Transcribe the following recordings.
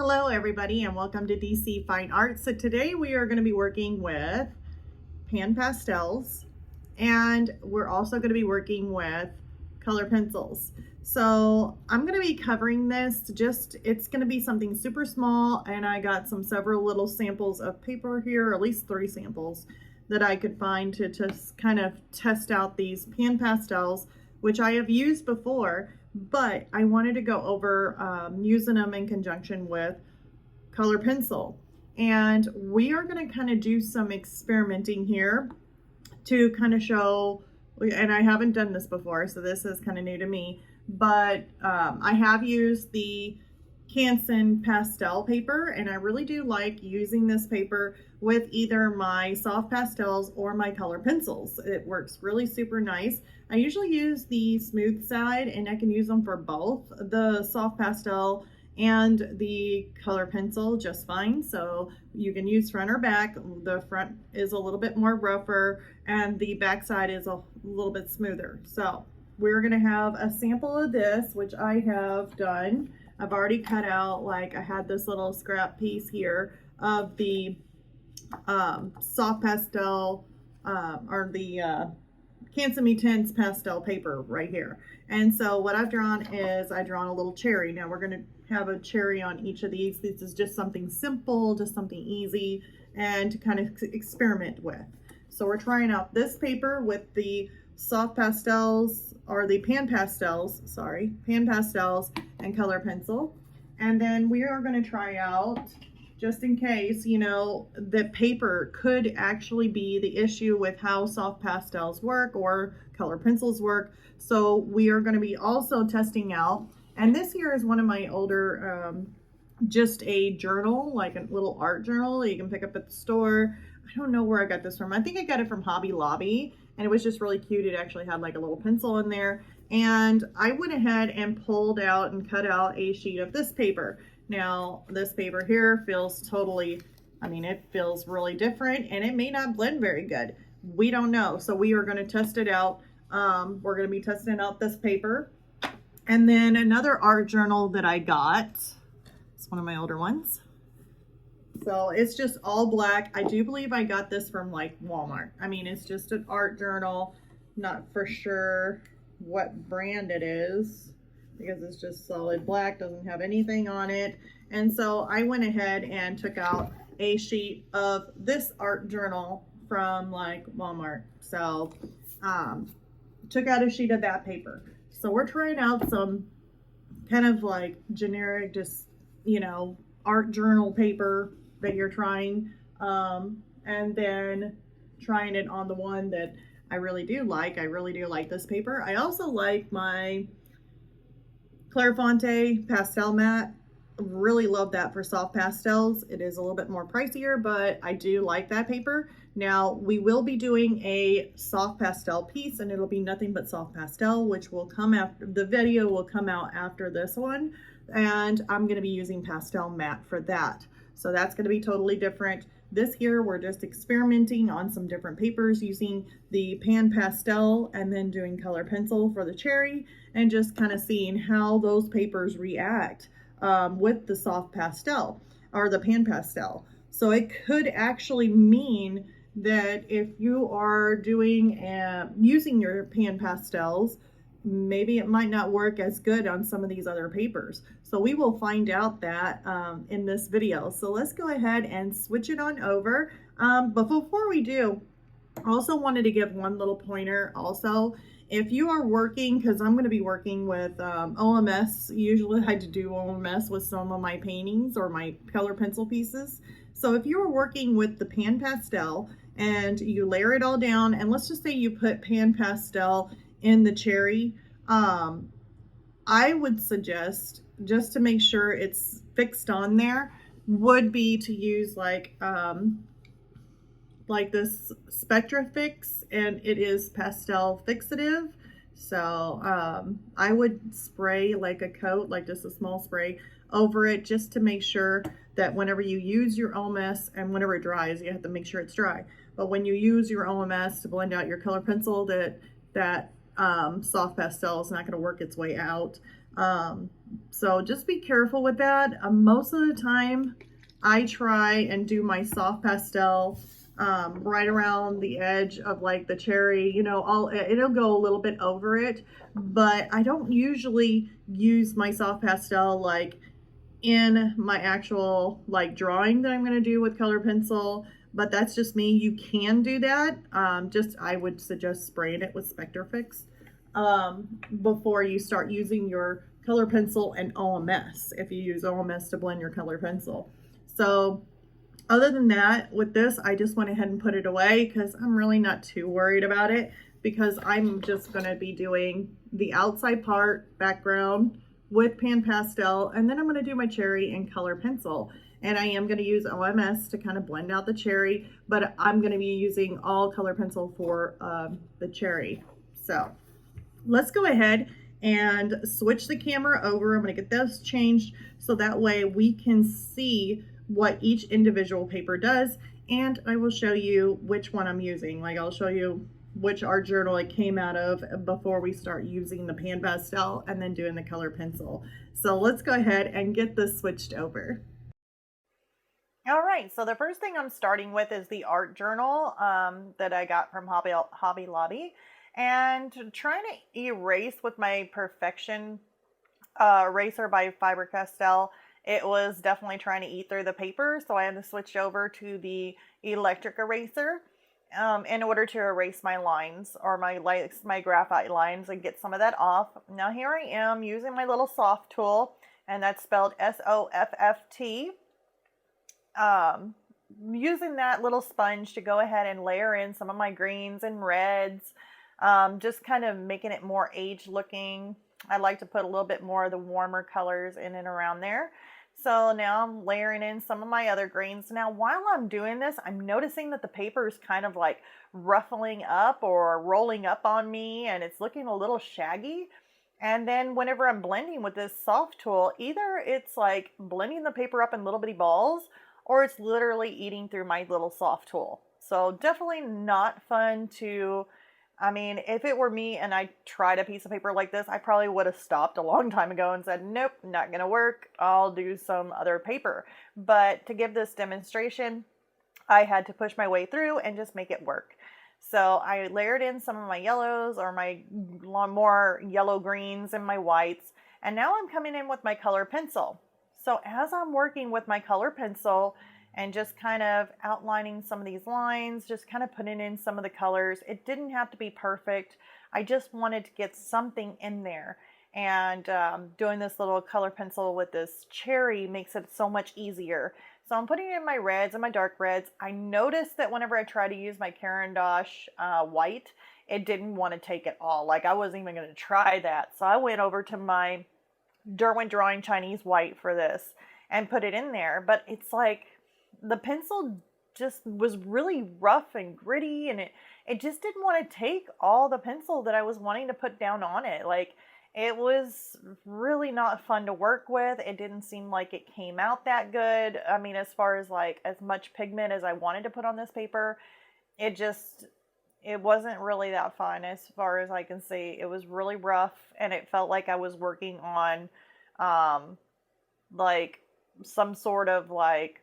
Hello everybody and welcome to DC Fine Arts. So today we are going to be working with Pan Pastels and we're also going to be working with color pencils. So I'm going to be covering this, it's going to be something super small, and I got several little samples of paper here, or at least 3 samples that I could find to just kind of test out these Pan Pastels, which I have used before, but I wanted to go over using them in conjunction with color pencil. And we are going to kind of do some experimenting here to kind of show, and I haven't done this before, so this is kind of new to me, but I have used the Canson pastel paper, and I really do like using this paper with either my soft pastels or my color pencils. It works really super nice. I usually use the smooth side, and I can use them for both the soft pastel and the color pencil just fine. So you can use front or back. The front is a little bit more rougher and the back side is a little bit smoother. So we're gonna have a sample of this, which I have done. I've already cut out, like I had this little scrap piece here of the soft pastel or the Canson Mi-Tientes pastel paper right here. And so what I've drawn is I've drawn a little cherry. Now we're going to have a cherry on each of these. This is just something simple, just something easy and to kind of experiment with. So we're trying out this paper with the soft pastels, or the Pan Pastels, sorry, Pan Pastels and color pencil. And then we are going to try out, just in case, you know, the paper could actually be the issue with how soft pastels work or color pencils work. So we are going to be also testing out, and this here is one of my older, just a journal, like a little art journal that you can pick up at the store. I don't know where I got this from. I think I got it from Hobby Lobby, and it was just really cute. It actually had like a little pencil in there, and I went ahead and pulled out and cut out a sheet of this paper. Now this paper here feels totally, I mean, it feels really different, and it may not blend very good. We don't know. So we are going to test it out. We're going to be testing out this paper. And then another art journal that I got, it's one of my older ones. So it's just all black. I do believe I got this from like Walmart. I mean, it's just an art journal. Not for sure what brand it is, because it's just solid black, doesn't have anything on it. And so I went ahead and took out a sheet of this art journal from like Walmart. So took out a sheet of that paper. So we're trying out some kind of like generic, just, you know, art journal paper that you're trying, and then trying it on the one that I really do like. I really do like this paper. I also like my Clairefonte pastel mat. Really love that for soft pastels. It is a little bit more pricier, but I do like that paper. Now we will be doing a soft pastel piece, and it'll be nothing but soft pastel, which will come after the video, will come out after this one, and I'm going to be using pastel matte for that. So that's going to be totally different. This here, we're just experimenting on some different papers using the Pan Pastel and then doing color pencil for the cherry, and just kind of seeing how those papers react with the soft pastel or the Pan Pastel. So it could actually mean that if you are doing using your Pan Pastels, maybe it might not work as good on some of these other papers. So we will find out that in this video. So let's go ahead and switch it on over. But before we do, I also wanted to give one little pointer also. If you are working, because I'm going to be working with OMS, usually I do OMS with some of my paintings or my color pencil pieces. So if you are working with the Pan Pastel and you layer it all down, and let's just say you put Pan Pastel in the cherry, I would suggest, just to make sure it's fixed on there, would be to use like this Spectra Fix, and it is pastel fixative. So I would spray like a coat, like just a small spray over it, just to make sure that whenever you use your OMS, and whenever it dries, you have to make sure it's dry, but when you use your OMS to blend out your color pencil, that soft pastel is not going to work its way out. So just be careful with that. Most of the time, I try and do my soft pastel right around the edge of like the cherry. You know, it'll go a little bit over it, but I don't usually use my soft pastel like in my actual like drawing that I'm going to do with color pencil. But that's just me. You can do that. Just I would suggest spraying it with Spectrafix before you start using your color pencil and OMS, if you use OMS to blend your color pencil. So other than that, with this, I just went ahead and put it away because I'm really not too worried about it, because I'm just going to be doing the outside part background with Pan Pastel, and then I'm going to do my cherry in color pencil. And I am going to use OMS to kind of blend out the cherry, but I'm going to be using all color pencil for the cherry. So let's go ahead and switch the camera over. I'm going to get those changed so that way we can see what each individual paper does, and I will show you which one I'm using. Like I'll show you which art journal it came out of before we start using the Pan Pastel and then doing the color pencil. So let's go ahead and get this switched over. All right, so the first thing I'm starting with is the art journal that I got from Hobby Lobby, and trying to erase with my Perfection eraser by Faber-Castell. It was definitely trying to eat through the paper, so I had to switch over to the electric eraser in order to erase my lines, or my graphite lines, and get some of that off. Now here I am using my little Sofft tool, and that's spelled S-O-F-F-T. Using that little sponge to go ahead and layer in some of my greens and reds, just kind of making it more aged looking. I like to put a little bit more of the warmer colors in and around there. So now I'm layering in some of my other greens. Now while I'm doing this, I'm noticing that the paper is kind of like ruffling up or rolling up on me, and it's looking a little shaggy. And then whenever I'm blending with this Sofft tool, either it's like blending the paper up in little bitty balls, or it's literally eating through my little Sofft tool. So definitely not fun to, I mean, if it were me and I tried a piece of paper like this, I probably would have stopped a long time ago and said, nope, not going to work. I'll do some other paper. But to give this demonstration, I had to push my way through and just make it work. So I layered in some of my yellows, or my more yellow greens, and my whites. And now I'm coming in with my color pencil. So as I'm working with my color pencil and just kind of outlining some of these lines, just kind of putting in some of the colors, it didn't have to be perfect. I just wanted to get something in there. And doing this little color pencil with this cherry makes it so much easier. So I'm putting in my reds and my dark reds. I noticed that whenever I try to use my Caran white, it didn't want to take it all. Like I wasn't even going to try that. So I went over to my Derwent Drawing Chinese white for this and put it in there. But it's like the pencil just was really rough and gritty, and it just didn't want to take all the pencil that I was wanting to put down on it. Like it was really not fun to work with. It didn't seem like it came out that good. I mean, as far as like as much pigment as I wanted to put on this paper, it wasn't really that fun as far as I can see. It was really rough, and it felt like I was working on like some sort of like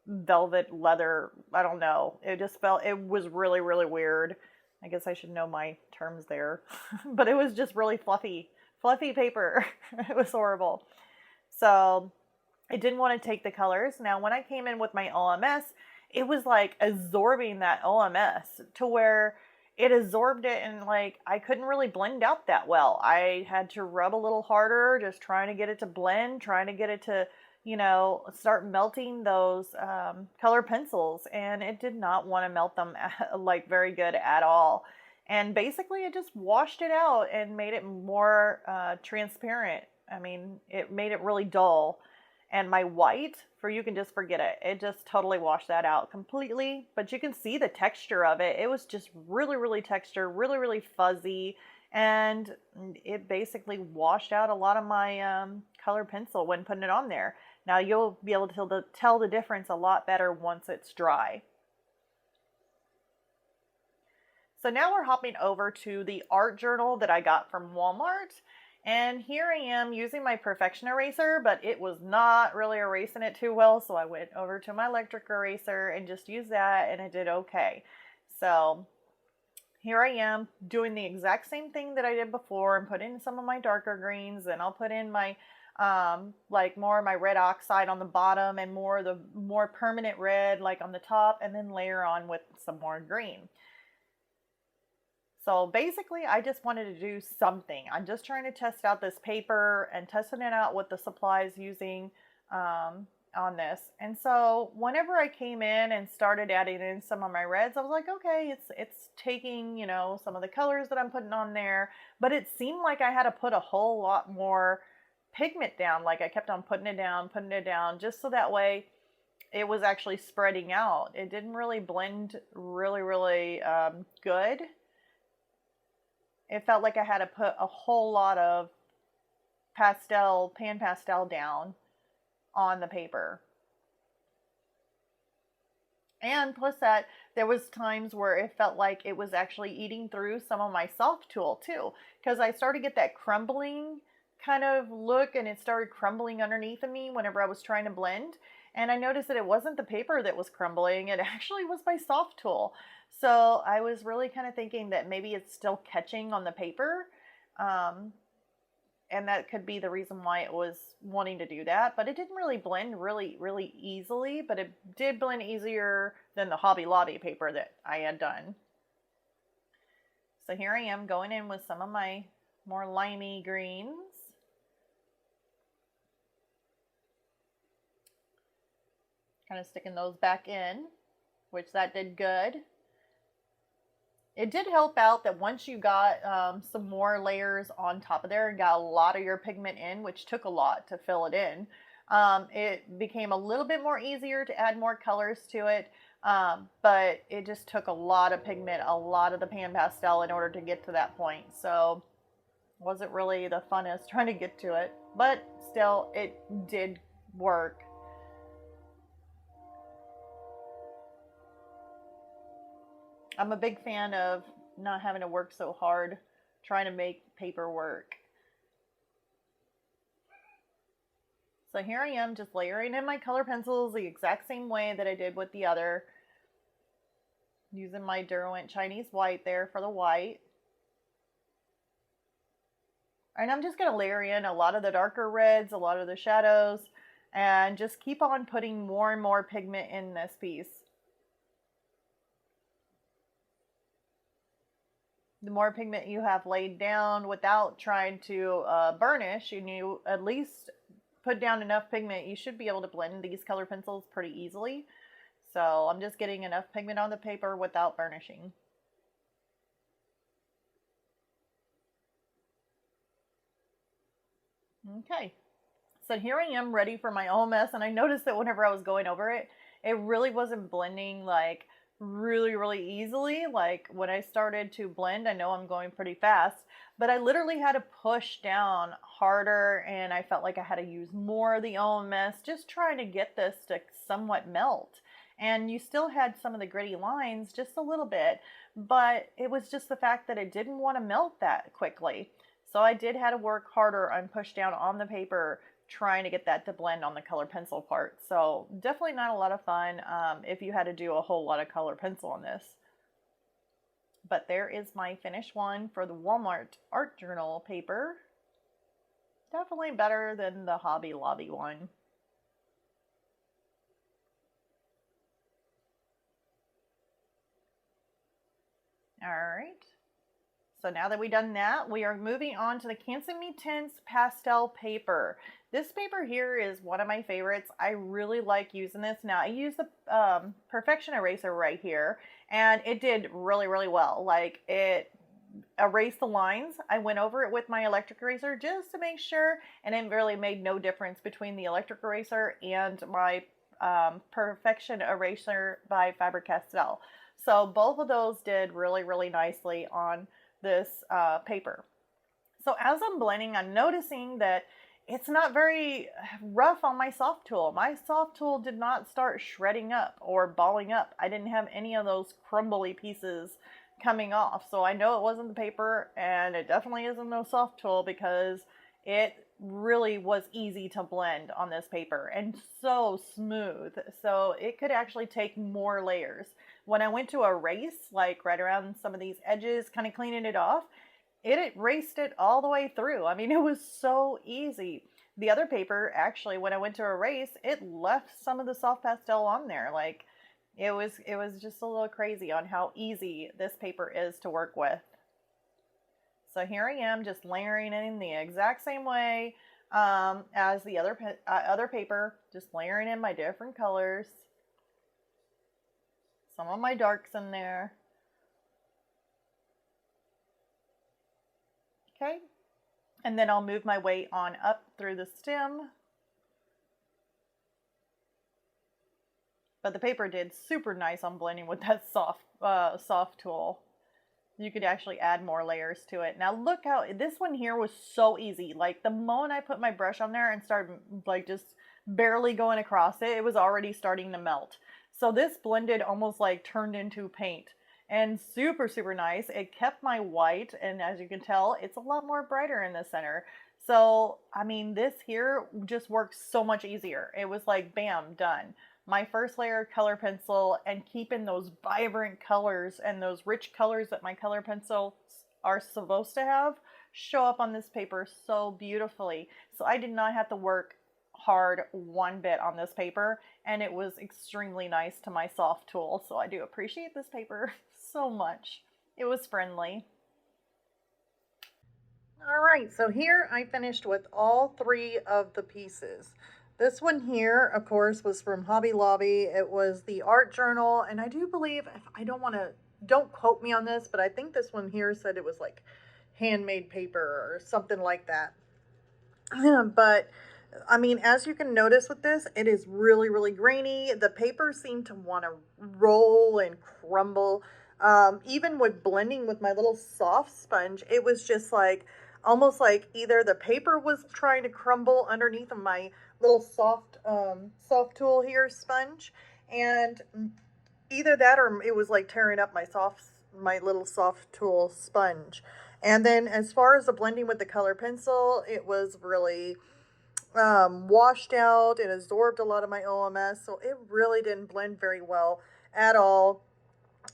velvet leather. I don't know. It was really, really weird. I guess I should know my terms there. But it was just really fluffy paper. It was horrible. So it didn't want to take the colors. Now when I came in with my OMS, it was like absorbing that OMS to where it absorbed it, and like I couldn't really blend out that well. I had to rub a little harder, just trying to get it to blend, trying to get it to, you know, start melting those color pencils, and it did not want to melt them like very good at all. And basically it just washed it out and made it more transparent. I mean, it made it really dull. And my white, you can just forget it. It just totally washed that out completely. But you can see the texture of it. It was just really, really textured, really, really fuzzy. And it basically washed out a lot of my color pencil when putting it on there. Now you'll be able to tell the difference a lot better once it's dry. So now we're hopping over to the art journal that I got from Walmart. And here I am using my Perfection eraser, but it was not really erasing it too well, so I went over to my electric eraser and just used that, and it did okay. So here I am doing the exact same thing that I did before and put in some of my darker greens, and I'll put in my like more of my red oxide on the bottom and more permanent red like on the top, and then layer on with some more green. So basically I just wanted to do something. I'm just trying to test out this paper and testing it out with the supplies using on this. And so whenever I came in and started adding in some of my reds, I was like, okay, it's taking, you know, some of the colors that I'm putting on there, but it seemed like I had to put a whole lot more pigment down. Like I kept on putting it down, just so that way it was actually spreading out. It didn't really blend really good. It felt like I had to put a whole lot of pan pastel down on the paper. And plus that, there was times where it felt like it was actually eating through some of my Sofft Tool too, because I started to get that crumbling kind of look, and it started crumbling underneath of me whenever I was trying to blend. And I noticed that it wasn't the paper that was crumbling, it actually was my Sofft Tool. So I was really kind of thinking that maybe it's still catching on the paper. And that could be the reason why it was wanting to do that. But it didn't really blend really easily, but it did blend easier than the Hobby Lobby paper that I had done. So here I am going in with some of my more limey greens. Kind of sticking those back in, which that did good. It did help out that once you got some more layers on top of there and got a lot of your pigment in, which took a lot to fill it in, it became a little bit more easier to add more colors to it, but it just took a lot of pigment, a lot of the Pan Pastel in order to get to that point. So it wasn't really the funnest trying to get to it, but still it did work. I'm a big fan of not having to work so hard trying to make paper work. So here I am just layering in my color pencils the exact same way that I did with the other. Using my Derwent Chinese white there for the white. And I'm just going to layer in a lot of the darker reds, a lot of the shadows, and just keep on putting more and more pigment in this piece. The more pigment you have laid down without trying to burnish, and you at least put down enough pigment, you should be able to blend these color pencils pretty easily. So I'm just getting enough pigment on the paper without burnishing. Okay, so here I am ready for my OMS, and I noticed that whenever I was going over it, it really wasn't blending like really easily. Like when I started to blend, I know I'm going pretty fast, but I literally had to push down harder, and I felt like I had to use more of the OMS just trying to get this to somewhat melt. And you still had some of the gritty lines just a little bit, but it was just the fact that it didn't want to melt that quickly. So I did have to work harder and push down on the paper trying to get that to blend on the color pencil part. So definitely not a lot of fun if you had to do a whole lot of color pencil on this. But there is my finished one for the Wal-Mart art journal paper. Definitely better than the Hobby Lobby one. All right. So now that we've done that, we are moving on to the Canson Mi-Tientes pastel paper. This paper here is one of my favorites. I really like using this. Now I use the Perfection eraser right here, and it did really well. Like it erased the lines. I went over it with my electric eraser just to make sure, and it really made no difference between the electric eraser and my Perfection eraser by Faber-Castell. So both of those did really nicely on this paper. So as I'm blending, I'm noticing that it's not very rough on my Sofft Tool. My Sofft Tool did not start shredding up or balling up. I didn't have any of those crumbly pieces coming off. So I know it wasn't the paper, and it definitely isn't no Sofft Tool, because it really was easy to blend on this paper and so smooth. So it could actually take more layers. When I went to erase, like right around some of these edges, kind of cleaning it off, it erased it all the way through. I mean, it was so easy. The other paper, actually, when I went to erase, it left some of the soft pastel on there. Like, it was just a little crazy on how easy this paper is to work with. So here I am, just layering it in the exact same way as the other paper, just layering in my different colors. Some of my darks in there. Okay, and then I'll move my way on up through the stem. But the paper did super nice on blending with that Sofft Tool. You could actually add more layers to it. Now look how, this one here was so easy. Like the moment I put my brush on there and started like just barely going across it, it was already starting to melt. So this blended almost like turned into paint. And super, super nice. It kept my white, and as you can tell, it's a lot more brighter in the center. So, I mean, this here just works so much easier. It was like, bam, done. My first layer of color pencil, and keeping those vibrant colors and those rich colors that my color pencils are supposed to have show up on this paper so beautifully. So I did not have to work hard one bit on this paper, and it was extremely nice to my Sofft Tool. So I do appreciate this paper so much. It was friendly. All right, so here I finished with all three of the pieces. This one here, of course, was from Hobby Lobby. It was the art journal, and I do believe, if I don't quote me on this, but I think this one here said it was like handmade paper or something like that. But I mean, as you can notice with this, it is really, really grainy. The paper seemed to want to roll and crumble. Even with blending with my little soft sponge, it was just like, almost like either the paper was trying to crumble underneath of my little Sofft Tool here sponge, and either that or it was like tearing up my little Sofft Tool sponge. And then as far as the blending with the color pencil, it was really washed out. It absorbed a lot of my OMS, so it really didn't blend very well at all.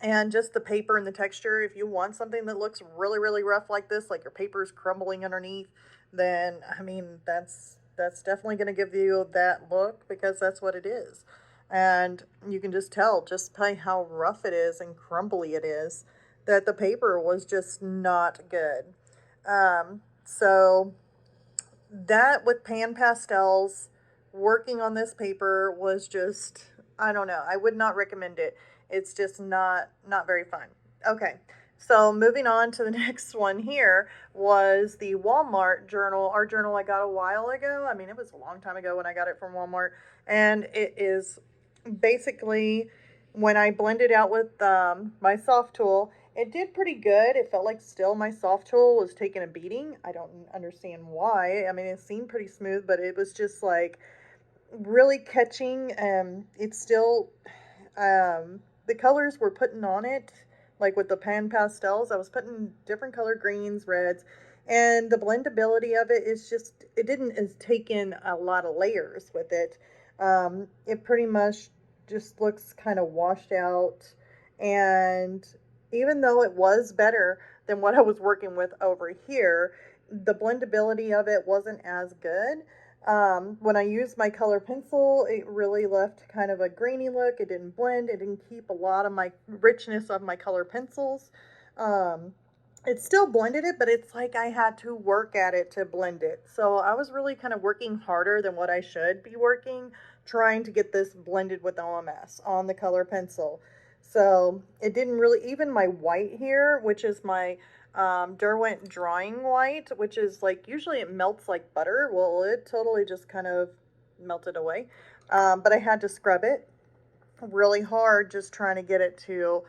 And just the paper and the texture, if you want something that looks really, really rough like this, like your paper's crumbling underneath, then, I mean, that's definitely going to give you that look, because that's what it is. And you can just tell just by how rough it is and crumbly it is that the paper was just not good. So that with Pan Pastels, working on this paper was just, I don't know, I would not recommend it. It's just not very fun. Okay, so moving on to the next one here was the Wal-Mart journal, art journal I got a while ago. I mean, it was a long time ago when I got it from Wal-Mart, and it is basically, when I blended out with my Sofft Tool, it did pretty good. It felt like still my Sofft Tool was taking a beating. I don't understand why. I mean, it seemed pretty smooth, but it was just like really catching. It's still, the colors we're putting on it, like with the Pan Pastels, I was putting different color greens, reds, and the blendability of it is just, it didn't take in a lot of layers with it. It pretty much just looks kind of washed out, and even though it was better than what I was working with over here, the blendability of it wasn't as good. When I used my color pencil, it really left kind of a grainy look. It didn't blend. It didn't keep a lot of my richness of my color pencils. It still blended it, but it's like I had to work at it to blend it. So I was really kind of working harder than what I should be working, trying to get this blended with OMS on the color pencil. So it didn't really, even my white here, which is my Derwent drawing white, which is like, usually it melts like butter. Well, it totally just kind of melted away. But I had to scrub it really hard, just trying to get it to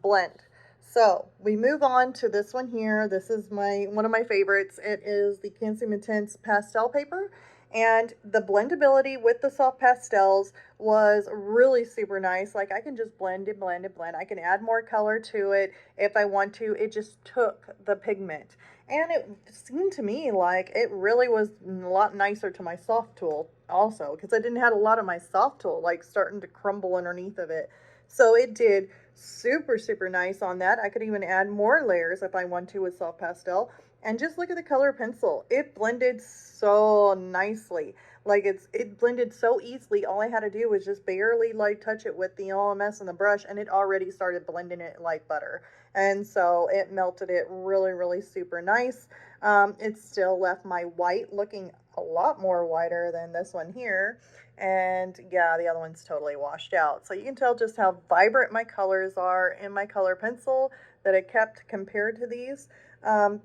blend. So we move on to this one here. This is one of my favorites. It is the Canson Mi-Tientes pastel paper. And the blendability with the Sofft Pastels was really super nice. Like I can just blend and blend and blend. I can add more color to it if I want to. It just took the pigment. And it seemed to me like it really was a lot nicer to my Sofft Tool also, because I didn't have a lot of my Sofft Tool like starting to crumble underneath of it. So it did super, super nice on that. I could even add more layers if I want to with Sofft Pastel. And just look at the color pencil. It blended so nicely. Like it blended so easily. All I had to do was just barely like touch it with the OMS and the brush, and it already started blending it like butter. And so it melted it really, really super nice. It still left my white looking a lot more whiter than this one here. And yeah, the other one's totally washed out. So you can tell just how vibrant my colors are in my color pencil that it kept compared to these.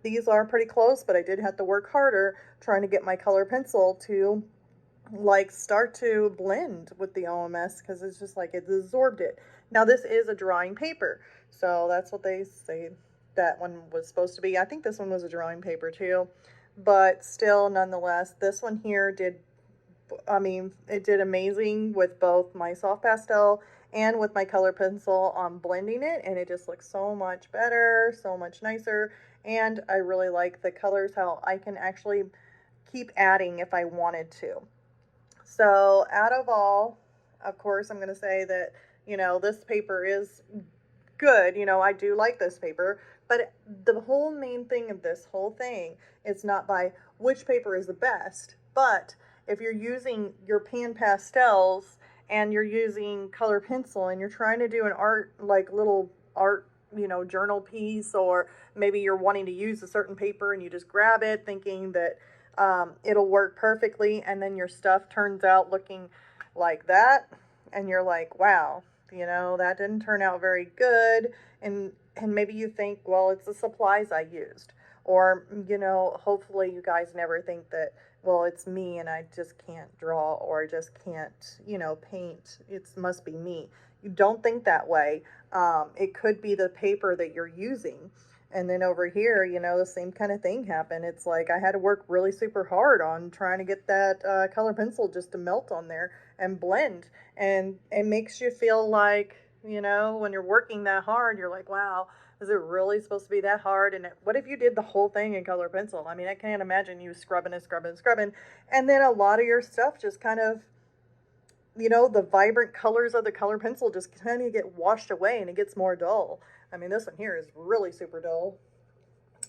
These are pretty close, but I did have to work harder trying to get my color pencil to like start to blend with the OMS, because it's just like it absorbed it. Now this is a drawing paper, so that's what they say that one was supposed to be. I think this one was a drawing paper too, but still, nonetheless, this one here did, I mean, it did amazing with both my Sofft Pastel and with my color pencil on blending it, and it just looks so much better, so much nicer. And I really like the colors, how I can actually keep adding if I wanted to. So out of all, of course, I'm going to say that, you know, this paper is good. You know, I do like this paper, but the whole main thing of this whole thing is not by which paper is the best, but if you're using your Pan Pastels and you're using color pencil and you're trying to do an art, like little art, you know, journal piece, or maybe you're wanting to use a certain paper and you just grab it thinking that it'll work perfectly, and then your stuff turns out looking like that, and you're like, wow, you know, that didn't turn out very good. And maybe you think, well, it's the supplies I used. Or, you know, hopefully you guys never think that, well, it's me and I just can't draw or just can't, you know, paint. It must be me. You don't think that way. It could be the paper that you're using. And then over here, you know, the same kind of thing happened. It's like I had to work really super hard on trying to get that color pencil just to melt on there and blend. And it makes you feel like, you know, when you're working that hard, you're like, wow, is it really supposed to be that hard? And what if you did the whole thing in color pencil? I mean, I can't imagine you scrubbing and scrubbing and scrubbing. And then a lot of your stuff just kind of, you know, the vibrant colors of the color pencil just kind of get washed away and it gets more dull. I mean, this one here is really super dull.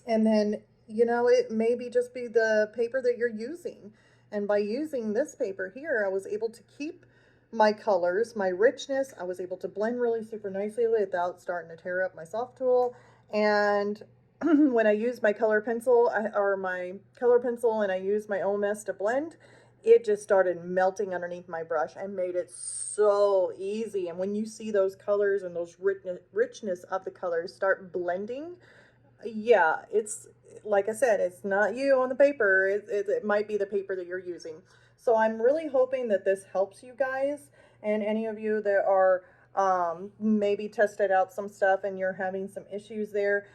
And then, you know, it maybe just be the paper that you're using. And by using this paper here, I was able to keep my colors, my richness. I was able to blend really super nicely without starting to tear up my Sofft Tool. And when I use my color pencil and I use my OMS to blend, it just started melting underneath my brush and made it so easy. And when you see those colors and those richness of the colors start blending, yeah, it's like I said, it's not you on the paper. It might be the paper that you're using. So I'm really hoping that this helps you guys, and any of you that are maybe tested out some stuff and you're having some issues there.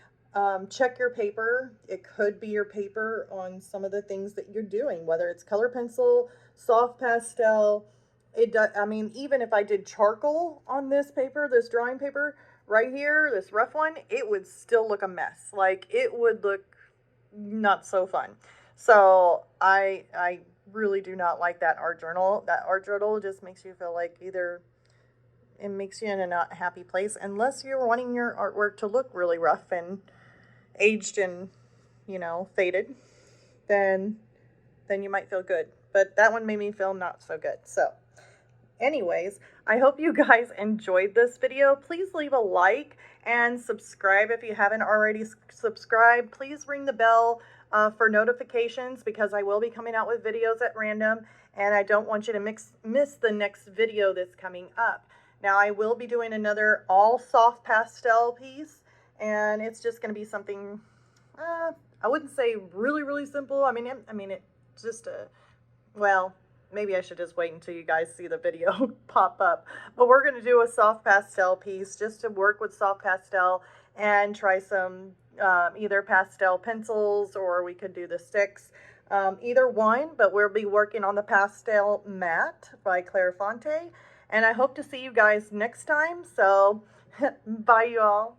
Check your paper. It could be your paper on some of the things that you're doing, whether it's color pencil, Sofft Pastel. It does. I mean, even if I did charcoal on this paper, this drawing paper right here, this rough one, it would still look a mess. Like it would look not so fun. So I really do not like that art journal. That art journal just makes you feel like either it makes you in a not happy place, unless you're wanting your artwork to look really rough and aged and, you know, faded, then you might feel good. But that one made me feel not so good. So anyways, I hope you guys enjoyed this video. Please leave a like and subscribe if you haven't already subscribed. Please ring the bell for notifications, because I will be coming out with videos at random, and I don't want you to miss the next video that's coming up. Now, I will be doing another all Sofft Pastel piece, and it's just going to be something, I wouldn't say really, really simple. I mean, it's just well, maybe I should just wait until you guys see the video pop up. But we're going to do a Sofft Pastel piece just to work with Sofft Pastel and try some either pastel pencils, or we could do the sticks. either one, but we'll be working on the Pastel Matte by Clairefonte. And I hope to see you guys next time. So bye, you all.